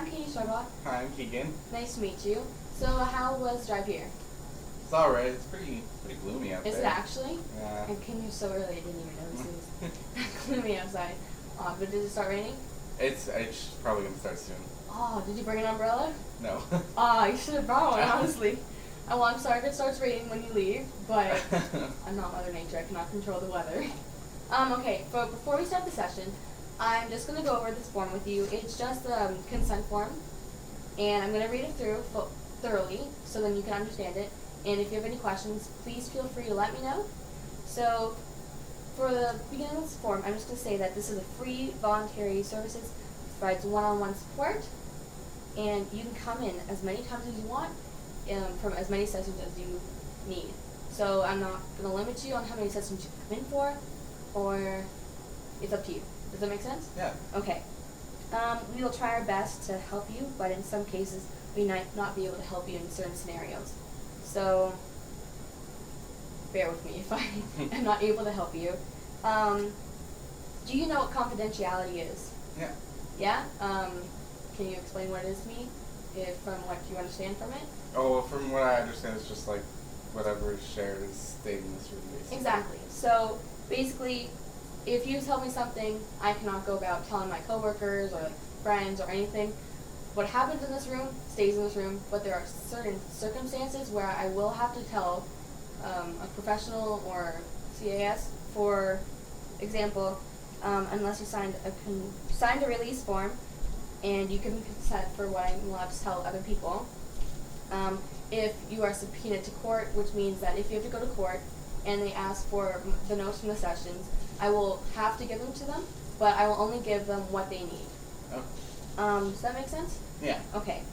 I'm Katie Sharbach. Hi, I'm Keegan. Nice to meet you. So how was drive here? It's alright. It's pretty gloomy out there. Is it actually? Yeah. I came here so early I didn't even notice it was gloomy outside. But did it start raining? It's probably gonna start soon. Oh, did you bring an umbrella? No. You should have brought one, honestly. Well, I'm sorry if it starts raining when you leave, but I'm not Mother Nature. I cannot control the weather. Okay, but before we start the session, I'm just going to go over this form with you. It's just a consent form, and I'm going to read it through thoroughly so then you can understand it. And if you have any questions, please feel free to let me know. So, for the beginning of this form, I'm just going to say that this is a free voluntary services. It provides one-on-one support, and you can come in as many times as you want from as many sessions as you need. So I'm not going to limit you on how many sessions you come in for, or it's up to you. Does that make sense? Yeah. Okay. We will try our best to help you, but in some cases we might not be able to help you in certain scenarios. So bear with me if I am not able to help you. Do you know what confidentiality is? Yeah. Yeah? Can you explain what it is to me, from what you understand from it? Oh, well, from what I understand, it's just like whatever is shared is stayed in this room, basically. Exactly. So basically, if you tell me something, I cannot go about telling my coworkers or friends or anything. What happens in this room stays in this room, but there are certain circumstances where I will have to tell a professional or CAS. For example, unless you signed a release form, and you can consent for what I'm allowed to tell other people. If you are subpoenaed to court, which means that if you have to go to court and they ask for the notes from the sessions, I will have to give them to them, but I will only give them what they need. Oh. Does that make sense? Yeah. Okay.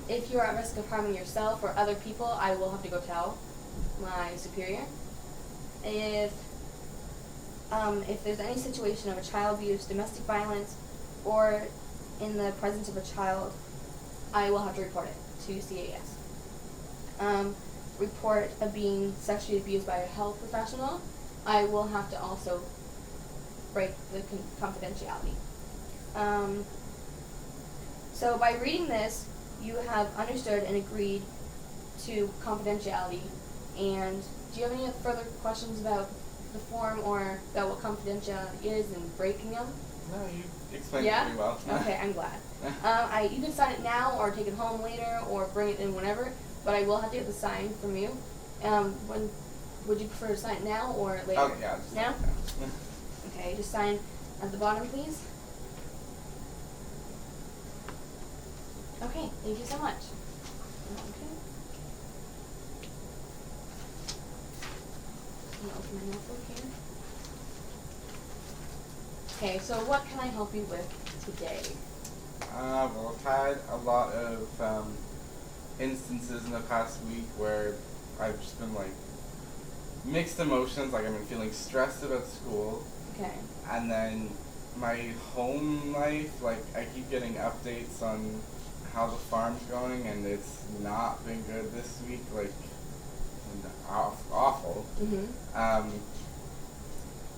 If you are at risk of harming yourself or other people, I will have to go tell my superior. If there's any situation of a child abuse, domestic violence, or in the presence of a child, I will have to report it to CAS. Report of being sexually abused by a health professional, I will have to also break the confidentiality. So by reading this, you have understood and agreed to confidentiality. And do you have any further questions about the form or about what confidentiality is and breaking them? No, you explained it pretty well. Okay, I'm glad. You can sign it now or take it home later or bring it in whenever, but I will have to get the sign from you. When would you prefer to sign it now or later? Oh, yeah. Just now? Yeah. Okay, just sign at the bottom, please. Okay, thank you so much. Okay. I'm gonna open my notebook here. Okay, so what can I help you with today? Well, I've had a lot of instances in the past week where I've just been like mixed emotions. Like I've been feeling stressed about school. Okay. And then my home life, like I keep getting updates on how the farm's going, and it's not been good this week. Like awful. Mhm.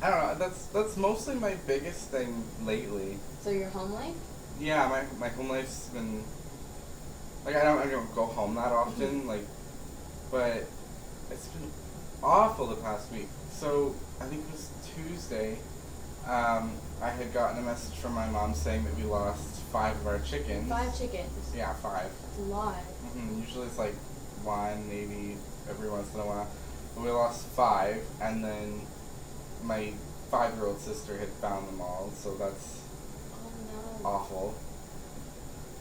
I don't know. That's mostly my biggest thing lately. So your home life? Yeah, my home life's been like I don't go home that often. Like, but it's been awful the past week. So I think it was Tuesday. I had gotten a message from my mom saying that we lost 5 of our chickens. 5 chickens. Yeah, 5. That's a lot. Usually it's like 1, maybe every once in a while. But we lost 5, and then my 5-year-old sister had found them all, so that's awful.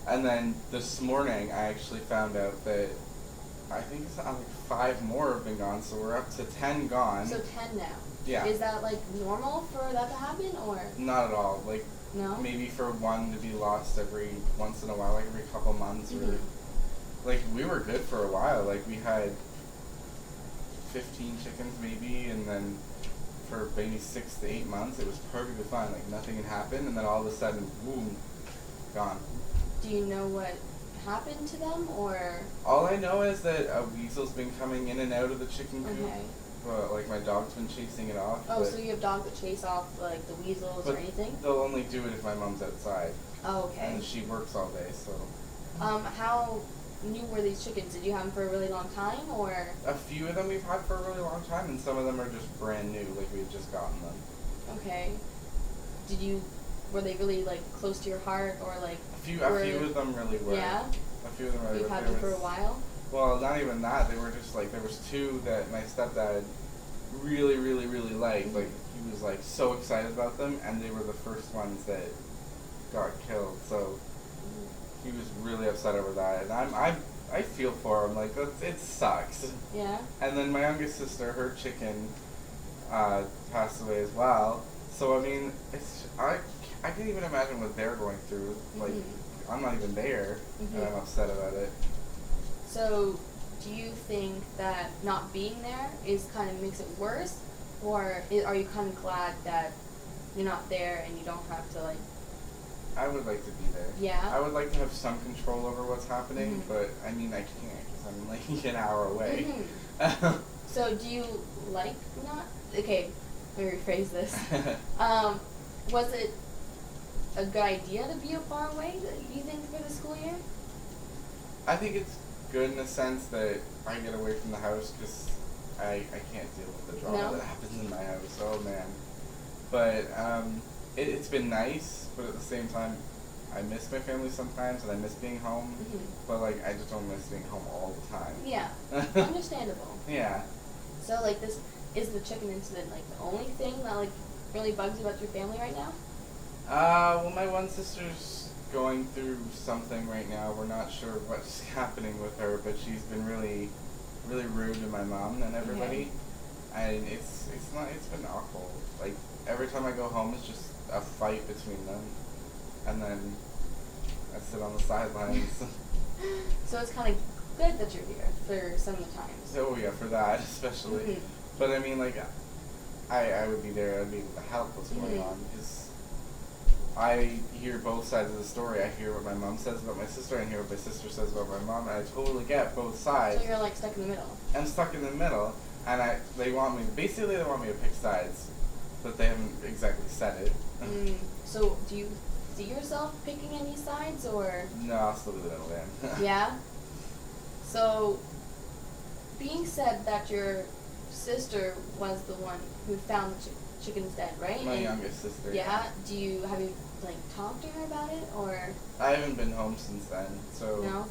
And then this morning I actually found out that I think it's like 5 more have been gone, so we're up to 10 gone. So 10 now. Yeah. Is that like normal for that to happen, or? Not at all. Like No? maybe for one to be lost every once in a while, like every couple months, or like we were good for a while. Like we had 15 chickens maybe, and then for maybe 6 to 8 months it was perfectly fine. Like nothing had happened, and then all of a sudden, boom, gone. Do you know what happened to them, or? All I know is that a weasel's been coming in and out of the chicken coop. Okay. Well, like my dog's been chasing it off. Oh, but, so you have dogs that chase off like the weasels but or anything? they'll only do it if my mom's outside. Oh, okay. And she works all day, so. How new were these chickens? Did you have them for a really long time, or? A few of them we've had for a really long time, and some of them are just brand new, like we had just gotten them. Okay. Were they really like close to your heart, or like? A few of them really were. Yeah. A few of them really were. You've had them for a while. Well, not even that. They were just like, there was two that my stepdad really, really, really liked. Like, he was like so excited about them, and they were the first ones that got killed. So he was really upset over that, and I feel for him. Like, it sucks. Yeah. And then my youngest sister, her chicken passed away as well. So I mean, I can't even imagine what they're going through. Like, I'm not even there, and I'm upset about it. So, do you think that not being there makes it worse, or are you kind of glad that you're not there and you don't have to like? I would like to be there. Yeah. I would like to have some control over what's happening, but I mean, I can't because I'm like an hour away. So, do you like not? Okay, let me rephrase this. Was it a good idea to be a far away? You think for the school year? I think it's good in the sense that I get away from the house because I can't deal with the drama that happens in my house. Oh man. But it's been nice, but at the same time, I miss my family sometimes and I miss being home. But like, I just don't miss being home all the time. Yeah, understandable. Yeah. So like, is the chicken incident like the only thing that like really bugs you about your family right now? Well, my one sister's going through something right now. We're not sure what's happening with her, but she's been really, really rude to my mom and everybody. And it's been awful. Like, every time I go home, it's just a fight between them. And then I sit on the sidelines. So it's kind of good that you're here for some of the times. Oh yeah, for that especially. But I mean, like, I would be there. I'd be able to help what's going on because I hear both sides of the story. I hear what my mom says about my sister, and I hear what my sister says about my mom, and I totally get both sides. So you're like stuck in the middle. I'm stuck in the middle, and they want me to pick sides, but they haven't exactly said it. So do you see yourself picking any sides, or? No, I'll still be the middleman. Yeah. So, being said that your sister was the one who found the chickens dead, right? My youngest sister. Yeah. Have you like talked to her about it, or? I haven't been home since then, so. No.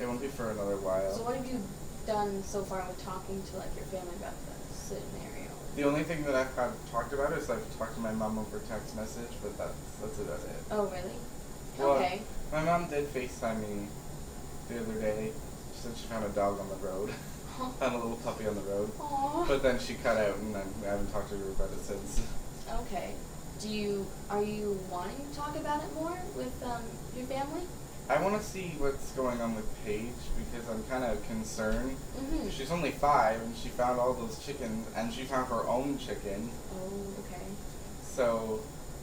It won't be for another while. So what have you done so far with talking to like your family about the scenario? The only thing that I've talked about is I've talked to my mom over text message, but that's about it. Oh really? Well, okay. My mom did FaceTime me the other day. She said she found a dog on the road. Found a little puppy on the road. Aww. But then she cut out, and I haven't talked to her about it since. Okay. Are you wanting to talk about it more with your family? I want to see what's going on with Paige because I'm kind of concerned. She's only 5 and she found all those chickens and she found her own chicken. Oh, okay. So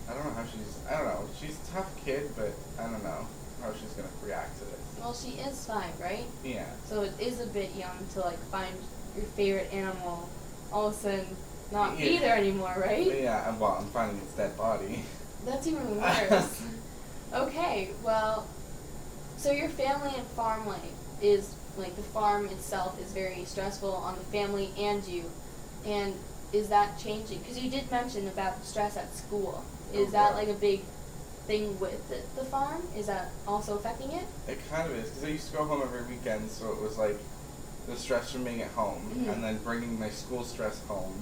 I don't know. She's a tough kid, but I don't know how she's going to react to this. Well, she is 5, right? Yeah. So it is a bit young to like find your favorite animal all of a sudden not be there anymore, right? Yeah, I'm finding its dead body. That's even worse. Okay, well, so your family and farm life is, like, the farm itself is very stressful on the family and you. And is that changing? Because you did mention about stress at school. Is that, like, a big thing with the farm? Is that also affecting it? It kind of is, because I used to go home every weekend, so it was, like, the stress from being at home, and then bringing my school stress home,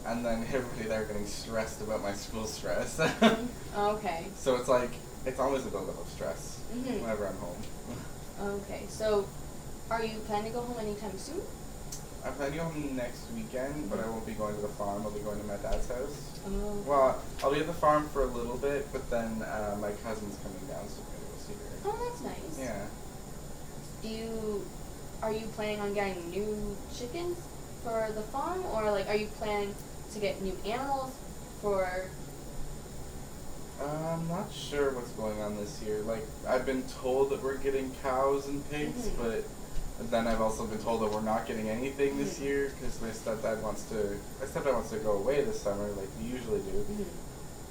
and then everybody there getting stressed about my school stress. Okay. So it's like, it's always a buildup of stress whenever I'm home. Okay, so are you planning to go home anytime soon? I plan to go home next weekend, but I won't be going to the farm. I'll be going to my dad's house. Oh. Well, I'll be at the farm for a little bit, but then my cousin's coming down, so maybe we'll see her. Oh, that's nice. Yeah. Are you planning on getting new chickens for the farm, or like are you planning to get new animals for? I'm not sure what's going on this year. Like, I've been told that we're getting cows and pigs, but But then I've also been told that we're not getting anything this year because my stepdad wants to go away this summer like we usually do.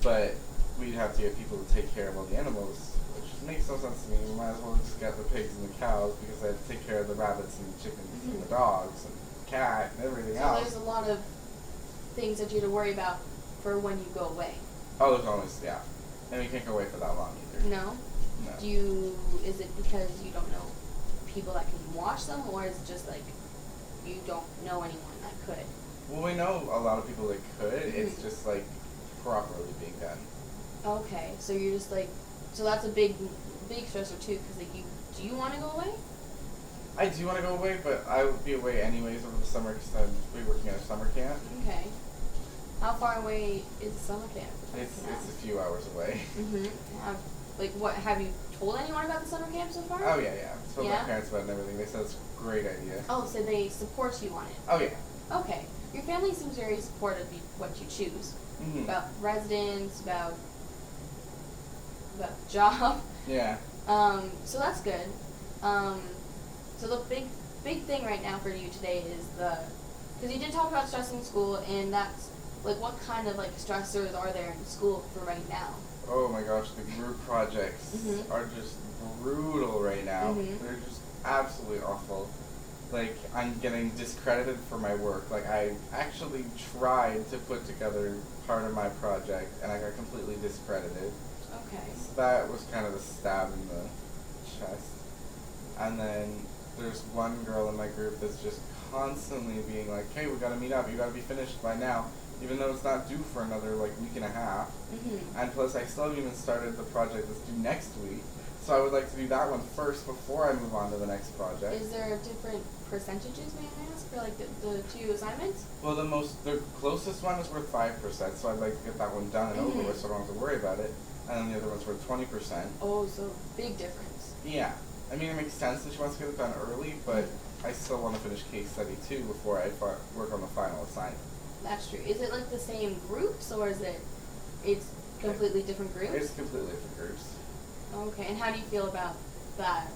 But we'd have to get people to take care of all the animals, which makes no sense to me. We might as well just get the pigs and the cows because I have to take care of the rabbits and the chickens and the dogs and the cat and everything else. So there's a lot of things that you have to worry about for when you go away. Oh, there's always, yeah. And we can't go away for that long either. No? No. Is it because you don't know people that can watch them, or is it just like you don't know anyone that could? Well, we know a lot of people that could. It's just like properly being done. Okay, so you're just like, so that's a big stressor too, because like do you want to go away? I do want to go away, but I would be away anyways over the summer because I'd be working at a summer camp. Okay. How far away is the summer camp? It's a few hours away. Have you told anyone about the summer camp so far? Oh yeah. Told my parents about it and everything. They said it's a great idea. Oh, so they support you on it. Oh yeah. Okay. Your family seems very supportive of what you choose. About residence, about job. Yeah. So that's good. So the big thing right now for you today is because you did talk about stress in school, and that's like what kind of like stressors are there in school for right now? Oh my gosh, the group projects are just brutal right now. They're just absolutely awful. Like, I'm getting discredited for my work. Like, I actually tried to put together part of my project, and I got completely discredited. Okay. So that was kind of a stab in the chest. And then there's one girl in my group that's just constantly being like, hey, we gotta meet up, you gotta be finished by now, even though it's not due for another, like, week and a half. And plus, I still haven't even started the project that's due next week. So I would like to do that one first before I move on to the next project. Is there different percentages, may I ask, for like the two assignments? Well, the closest one is worth 5%, so I'd like to get that one done and over with so I don't have to worry about it. And then the other one's worth 20%. Oh, so big difference. Yeah. I mean, it makes sense that she wants to get it done early, but I still want to finish case study 2 before I work on the final assignment. That's true. Is it like the same groups, or is it's completely different groups? It's completely different groups. Okay, and how do you feel about that?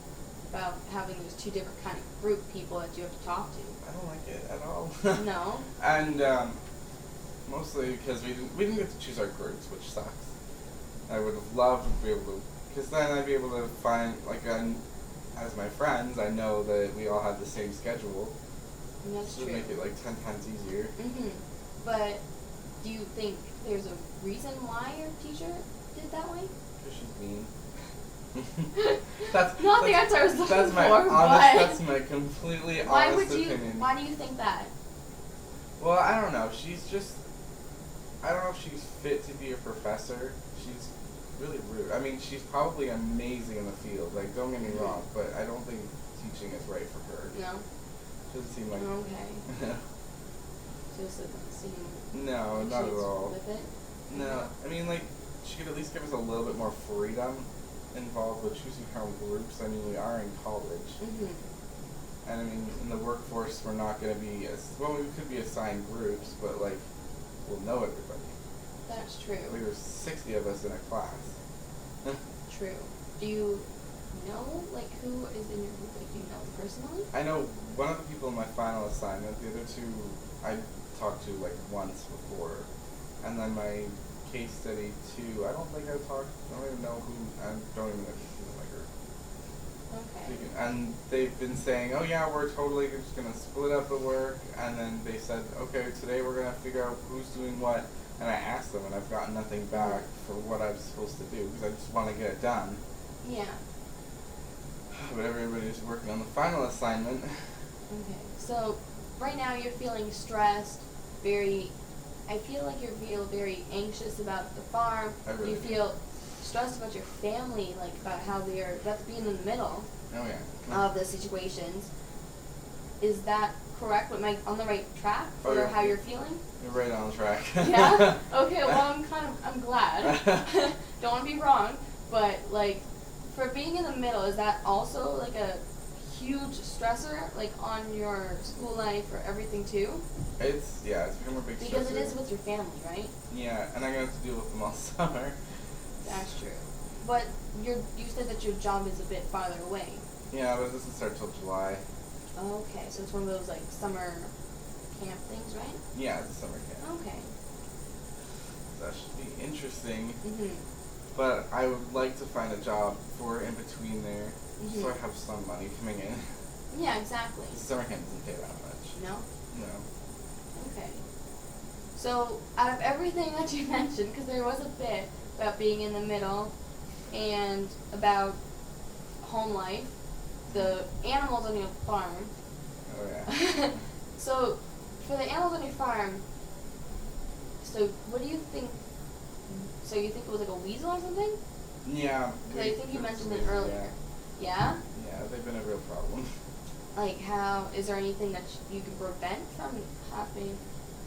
About having those two different kind of group people that you have to talk to? I don't like it at all. No? And mostly because we didn't get to choose our groups, which sucks. I would have loved to be able to, because then I'd be able to find, like, as my friends, I know that we all have the same schedule. And that's so true. It would make it like 10 times easier. But do you think there's a reason why your teacher did that way? Because she's mean. That's not the answer I was looking that's my for, that's my completely honest opinion. Why do you think that? Well, I don't know. I don't know if she's fit to be a professor. She's really rude. I mean, she's probably amazing in the field. Like, don't get me wrong, but I don't think teaching is right for her. No? Doesn't seem like... Okay. Just doesn't seem... No, like not at she's all. with it? No. I mean, like, she could at least give us a little bit more freedom involved with choosing her own groups. I mean, we are in college. And I mean, in the workforce, we're not going to be we could be assigned groups, but like, we'll know everybody. That's true. Like, there's 60 of us in a class. True. Do you know, like, who is in your group? Like, do you know them personally? I know one of the people in my final assignment. The other two I talked to like once before, and then my case study 2. I don't think I don't even know who. I don't even know who's in my group. Okay. And they've been saying, oh yeah, we're totally just going to split up the work. And then they said, okay, today we're going to figure out who's doing what. And I asked them, and I've gotten nothing back for what I'm supposed to do, because I just want to get it done. Yeah. But everybody's working on the final assignment. Okay. So, right now you're feeling stressed, I feel like you feel very anxious about the farm. Really you feel stressed about your family, like about how that's being in the middle of the situations. Is that correct? Am I on the right track for how you're feeling? You're right on track. Yeah? Okay, well I'm glad. Don't want to be wrong, but like for being in the middle, is that also like a huge stressor, like on your school life or everything too? It's become a big stressor. Because it is with your family, right? Yeah, and I'm gonna have to deal with them all summer. That's true. But you said that your job is a bit farther away. Yeah, but it doesn't start till July. Okay, so it's one of those like summer camp things, right? Yeah, it's a summer camp. Okay. That should be interesting. Mhm. But I would like to find a job for in between there, so I Mhm. have some money coming in. Yeah, exactly. Summer camp doesn't pay that much. No? No. Okay. So, out of everything that you mentioned, because there was a bit about being in the middle and about home life, the animals on your farm. Oh yeah. So, for the animals on your farm, so what do you think? So you think it was like a weasel or something? Yeah. Because I think you mentioned it Yeah. earlier. Yeah? Yeah, they've been a real problem. Like how, is there anything that you could prevent from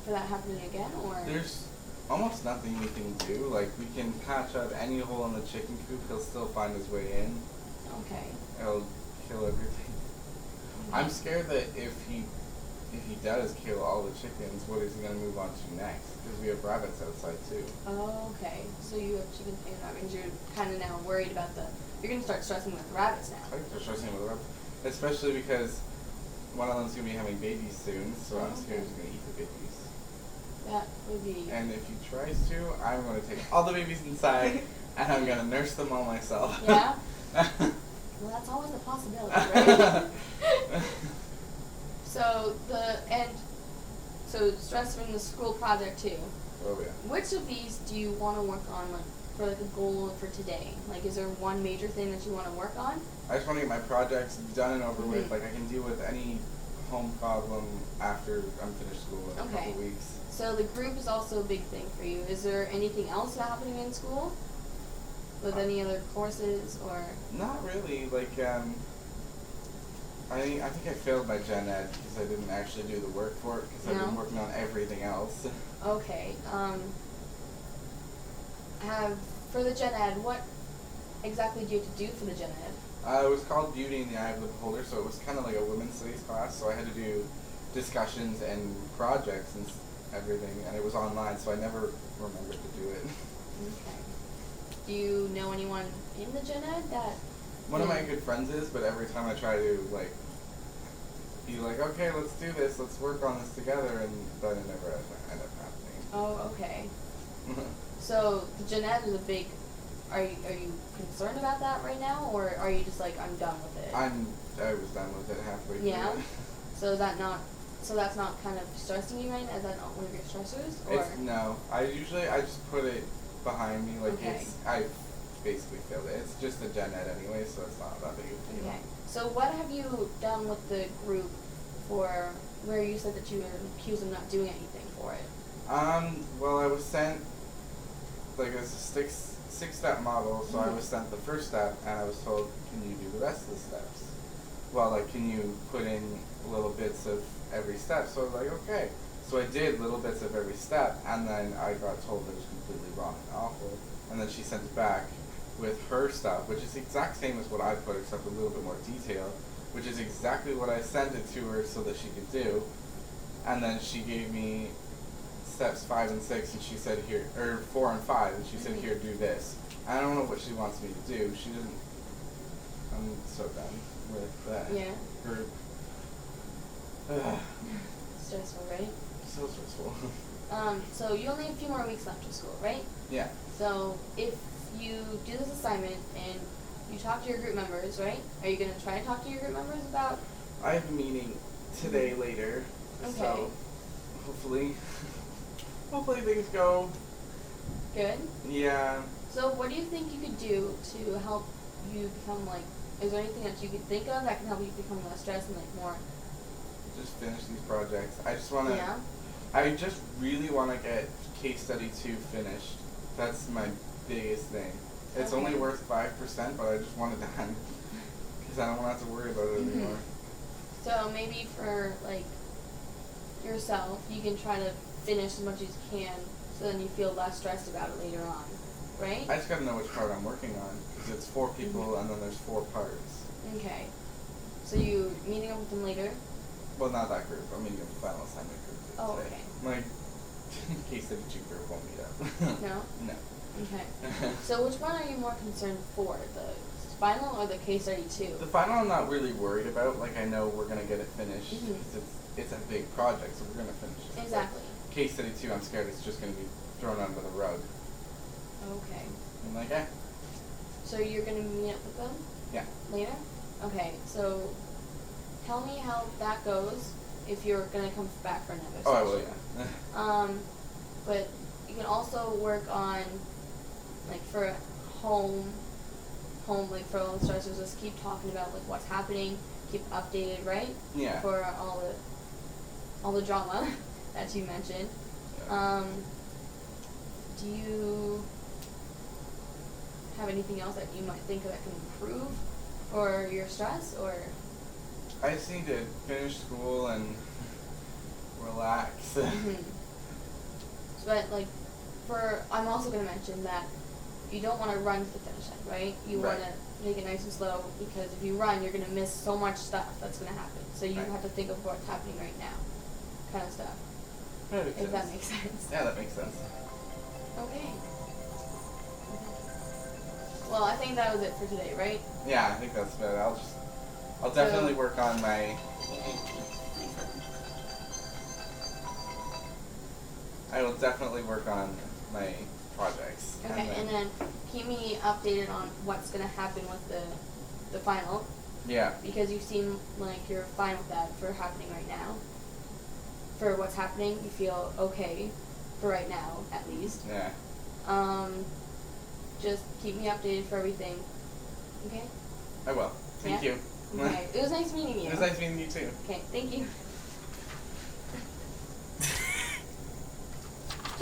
for that happening again, or? There's almost nothing we can do. Like, we can patch up any hole in the chicken coop, he'll still find his way in. Okay. It'll kill everything. I'm scared that if he does kill all the chickens, what is he going to move on to next? Because we have rabbits outside too. Oh, okay. So you have chickens and rabbits. You're kind of now worried about you're going to start stressing with the rabbits now. I think they're stressing with the rabbits. Especially because one of them's going to be having babies soon, so I'm scared he's going to eat the babies. That would be... And if he tries to, I'm going to take all the babies inside and I'm going to nurse them all myself. Yeah? Well, that's always a possibility, right? So stress from the school project too. Oh yeah. Which of these do you want to work on, like, for like a goal for today? Like, is there one major thing that you want to work on? I just want to get my projects done and over with. Mhm. Like, I can deal with any home problem after I'm finished school in a couple weeks. So the group is also a big thing for you. Is there anything else happening in school? With any other courses or? Not really. Like, I think I failed my gen ed because I didn't actually do the work for it because I've been working on everything else. Okay. For the gen ed, what exactly do you have to do for the gen ed? It was called Beauty in the Eye of the Beholder, so it was kind of like a women's studies class. So I had to do discussions and projects and everything, and it was online, so I never remembered to do it. Okay. Do you know anyone in the gen ed that? One of my good friends is, but every time I try to like be like, okay, let's do this, let's work on this together, and then it never end up happening. Oh, okay. So the gen ed is a big. Are you concerned about that right now, or are you just like, I'm done with it? I was done with it halfway through. Yeah. So that's not kind of stressing you right now? Is that not one of your stressors? Or? No. I just put it behind me. Like, Okay. I basically failed it. It's just a gen ed anyway, so it's not that big of a deal. Okay. So what have you done with the group for where you said that you were accused of not doing anything for it? Well, I was sent like a six-step model, so I was sent the first step, and I was told, can you do the rest of the steps? Well, like, can you put in little bits of every step? So I was like, okay. So I did little bits of every step, and then I got told it was completely wrong and awful. And then she sent it back with her stuff, which is the exact same as what I put, except a little bit more detail, which is exactly what I sent it to her so that she could do. And then she gave me steps 5 and 6, and she said here, or 4 and 5, and she said here, do this. I don't know what she wants me to do. She doesn't. I'm so done with that group. Stressful, right? So stressful. So you only have a few more weeks left of school, right? Yeah. So if you do this assignment and you talk to your group members, right? Are you going to try to talk to your group members about? I have a meeting today later. Okay. So hopefully things go Good. Yeah. So what do you think you could do to help you become like? Is there anything that you could think of that can help you become less stressed and like more? Just finish these projects. I just want to. Yeah. I just really want to get case study 2 finished. That's my biggest thing. It's only worth 5%, but I just want it done because I don't want to have to worry about it anymore. So maybe for like yourself, you can try to finish as much as you can, so then you feel less stressed about it later on, right? I just gotta know which part I'm working on because it's 4 people and then there's 4 parts. Okay. So you meeting up with them later? Well, not that group. I'm meeting up with the final assignment group Oh, today. okay. My case study 2 group won't meet up. No? No. Okay. So which one are you more concerned for? The final or the case study too? The final I'm not really worried about. Like, I know we're gonna get it finished. Mhm. 'Cause it's a big project, so we're gonna finish it. Exactly. But case study 2, I'm scared it's just gonna be thrown under the rug. Okay. I'm like, eh. So you're gonna meet up with them Yeah. later? Okay, so tell me how that goes if you're gonna come back for another Oh, I session. will, yeah. But you can also work on, like, for home, like, for all the stressors, just keep talking about, like, what's happening, keep updated, right? Yeah. For all the drama that you mentioned. Yeah. Do you have anything else that you might think that can improve or your stress, or? I just need to finish school and relax. Mhm. But, like, I'm also going to mention that you don't want to run to the finish line, right? You Right. want to make it nice and slow, because if you run, you're going to miss so much stuff that's going to happen. So you Right. have to think of what's happening right now, kind of stuff. That makes If that sense. makes sense. Yeah, that makes sense. Okay. Well, I think that was it for today, right? Yeah, I think that's good. I'll definitely So- work on my. I will definitely work on my projects. Okay, and then keep me updated on what's going to happen with the final, Yeah. because you seem like you're fine with that for happening right now. For what's happening, you feel okay for right now, at least. Yeah. Just keep me updated for everything. Okay? I will. Thank Yeah? you. Okay. It was nice meeting you. It was nice meeting you too. Okay, thank you.